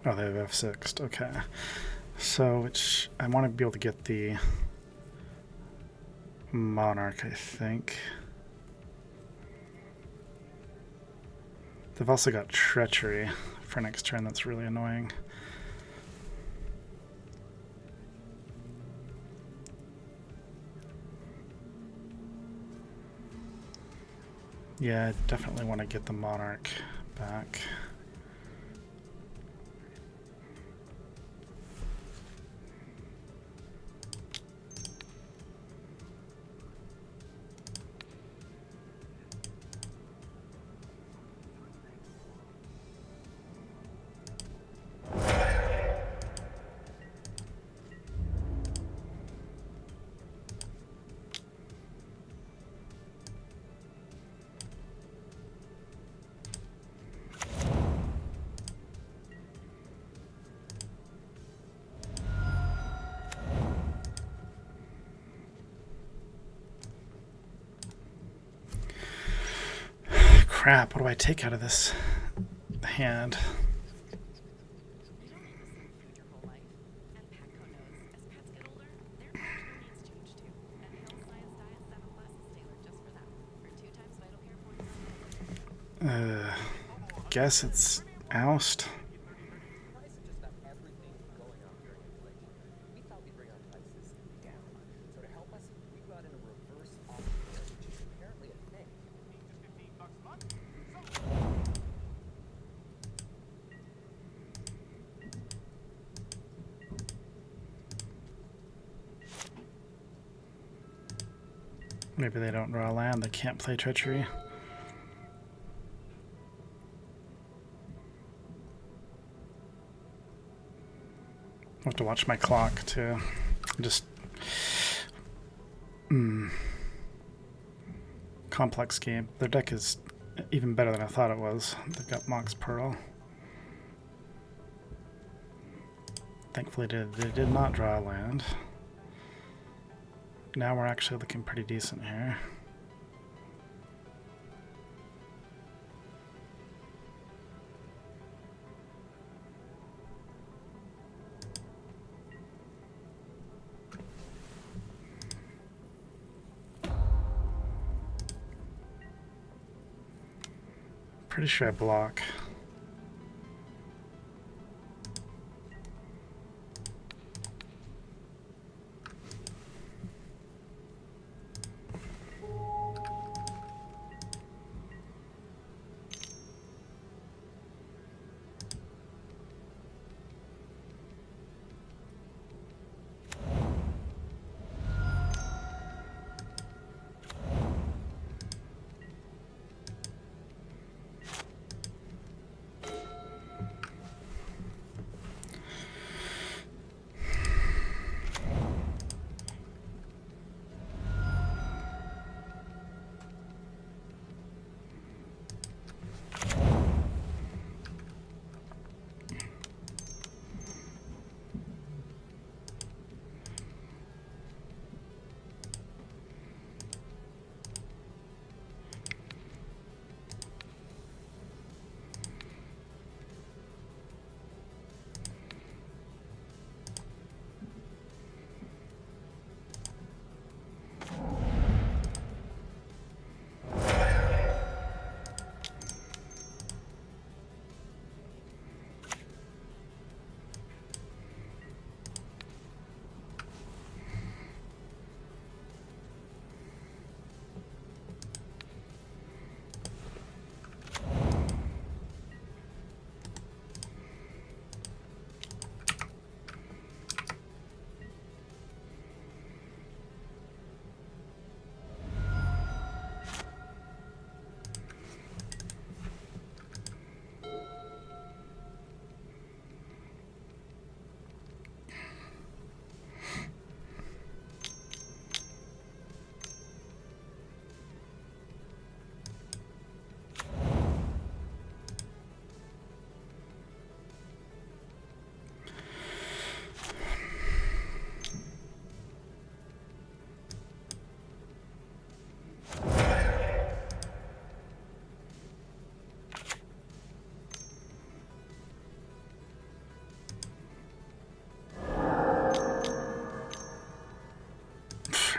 Oh, they have F6'd. Okay. So, which I want to be able to get the Monarch, I think. They've also got Treachery for next turn. That's really annoying. Yeah, I definitely want to get the Monarch back. Crap, what do I take out of this hand? You don't need the same food your whole life. And Petco knows, as pets get older, their nutritional needs change too. And Hill's Science Diet 7 Plus is tailored just for them. For 2 times vital care formula. Guess it's Oust. Price of just about everything going up during inflation. We thought we'd bring our prices down. So to help us, we brought in a reverse auction, which is apparently a thing. Maybe they don't draw land, they can't play Treachery. I have to watch my clock too. Just complex game. Their deck is even better than I thought it was. They've got Mox Pearl. Thankfully they did not draw a land. Now we're actually looking pretty decent here. Pretty sure I block.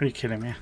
Are you kidding me?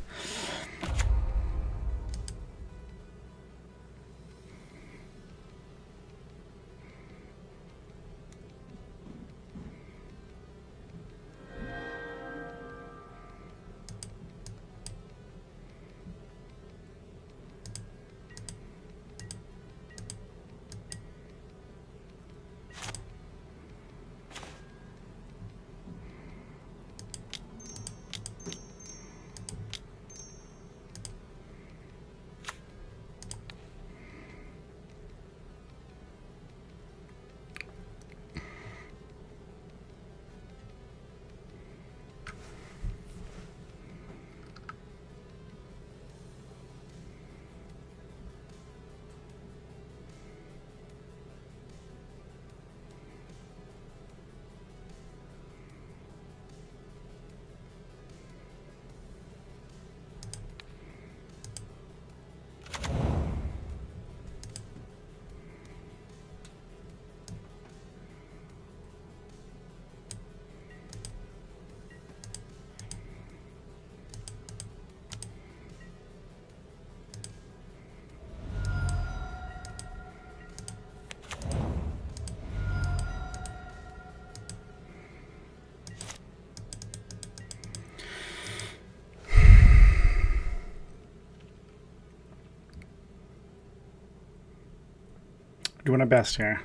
Doing our best here.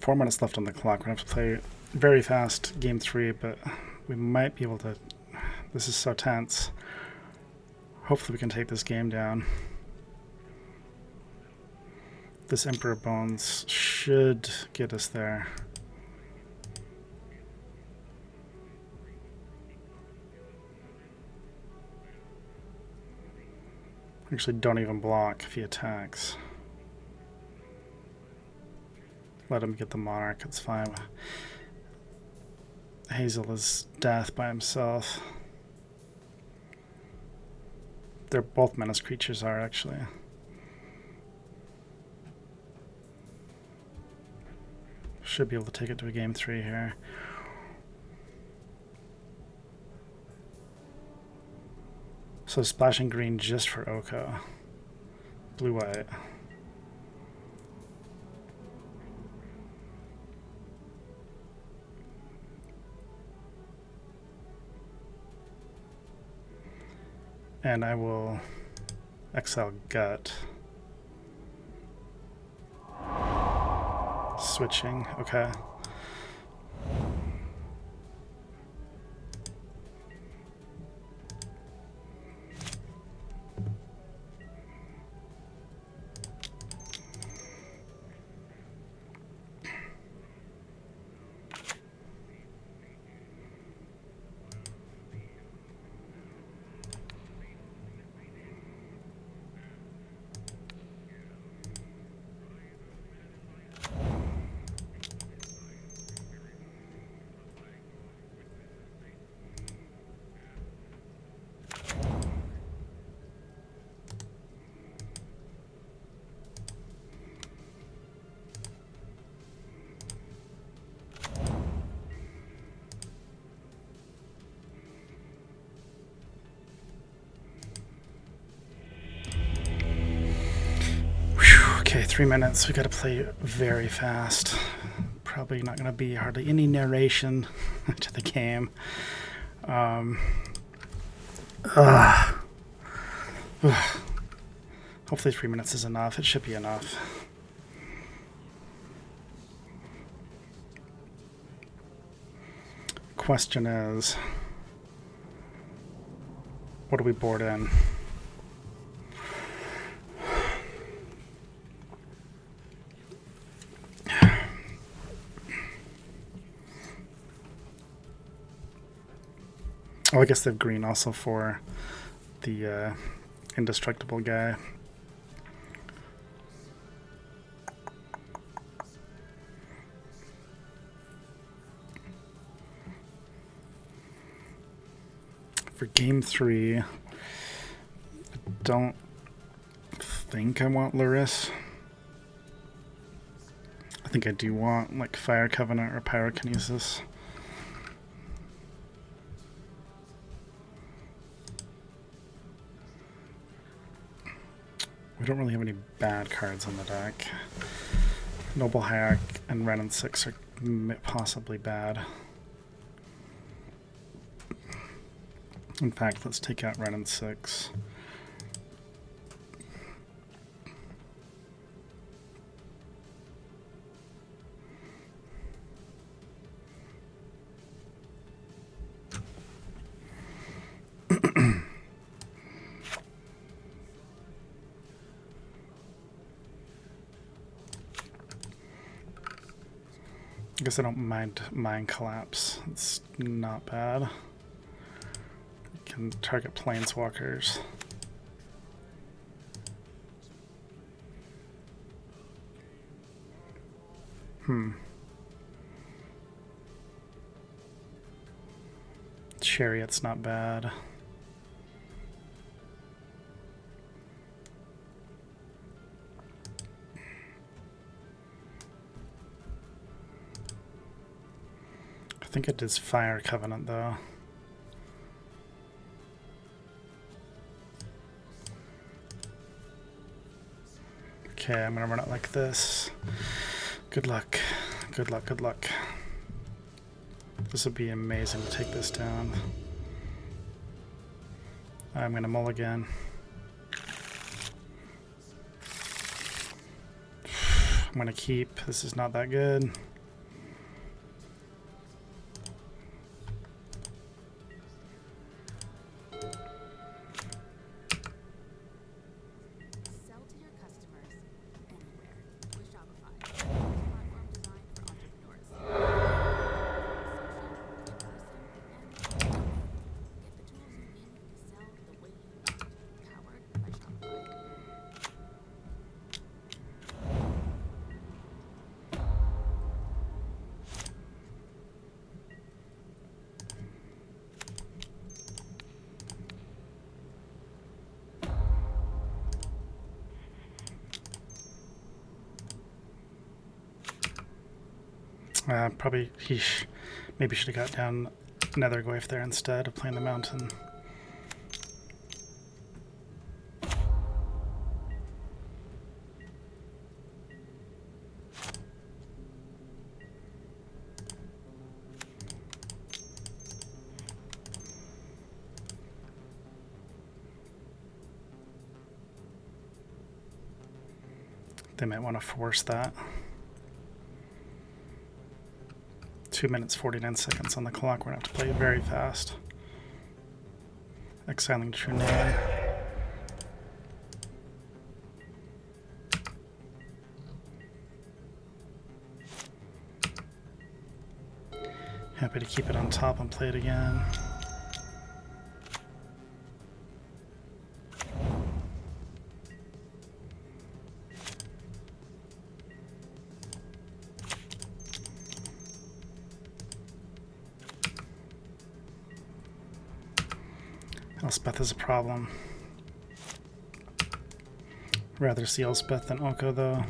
4 minutes left on the clock. We're going to have to play very fast game 3, but we might be able to... This is so tense. Hopefully we can take this game down. This Emperor Bones should get us there. Actually, don't even block if he attacks. Let him get the Monarch, it's fine. Hazel is death by himself. They're both menace creatures are, actually. Should be able to take it to a game 3 here. So splashing green just for Oko. Blue-white. And I will exile Gut. Switching, okay. Okay, 3 minutes. We gotta play very fast. Probably not gonna be hardly any narration to the game. Hopefully 3 minutes is enough. It should be enough. Question is, what do we board in? Oh, I guess they have green also for the indestructible guy. For game 3, I don't think I want Laris. I think I do want like Fire Covenant or Pyrokinesis. We don't really have any bad cards on the deck. Noble Hierarch and Ren and 6 are possibly bad. In fact, let's take out Ren and 6. I guess I don't mind Mind Collapse. It's not bad. You can target planeswalkers. Chariot's not bad. I think it is Fire Covenant though. Okay, I'm gonna run it like this. Good luck. Good luck, good luck. This would be amazing to take this down. I'm gonna mulligan. I'm gonna keep. This is not that good. Sell to your customers anywhere with Shopify. Platform designed for entrepreneurs. Social, in person, and get the tools you need to sell the way you want. Powered by Shopify. Probably maybe should have got down Netherglyph there instead of playing the mountain. They might want to force that. 2 minutes 49 seconds on the clock. We're going to have to play very fast. Exiling True Name. Happy to keep it on top and play it again. Elspeth is a problem. Rather see Elspeth than Oko though.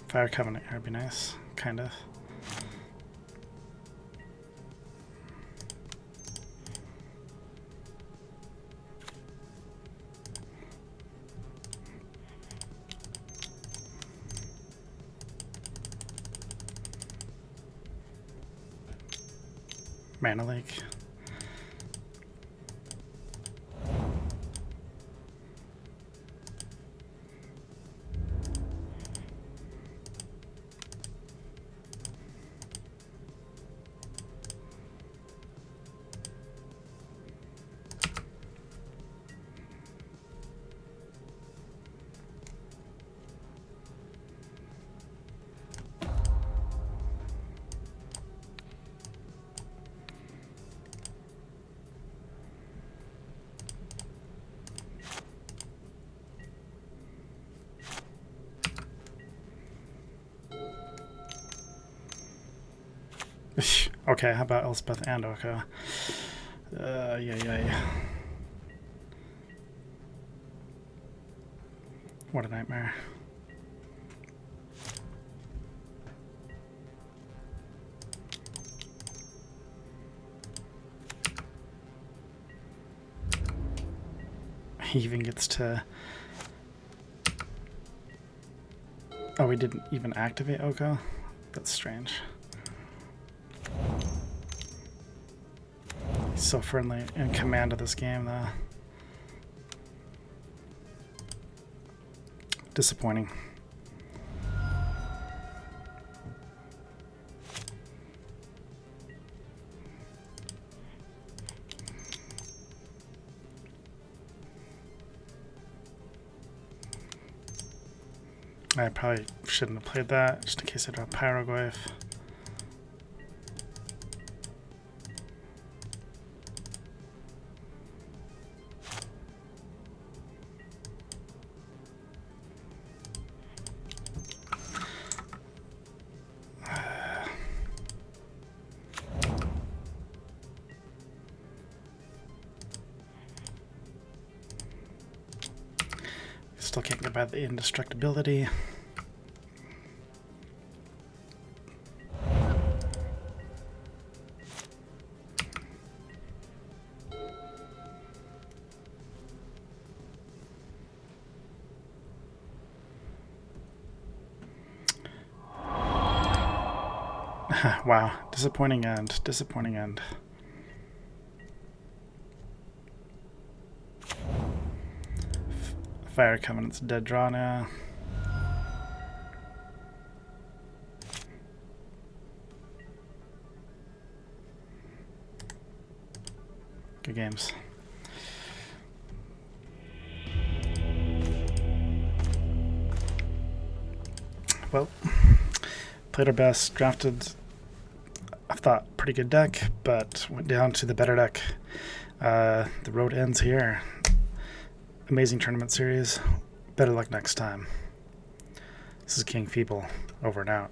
Fire Covenant here would be nice, kind of. Mana Leak. Okay, how about Elspeth and Oko? Yeah. What a nightmare. he even gets to... Oh, we didn't even activate Oko? That's strange. He's so friendly in command of this game, though. Disappointing. I probably shouldn't have played that, just in case I draw Pyroglyph. Still can't get by the indestructibility. Wow, disappointing end, disappointing end. Fire Covenant's dead draw now. Good games. Well, played our best, drafted, I thought, pretty good deck, but went down to the better deck. The road ends here. Amazing tournament series. Better luck next time. This is King Feeble, over and out.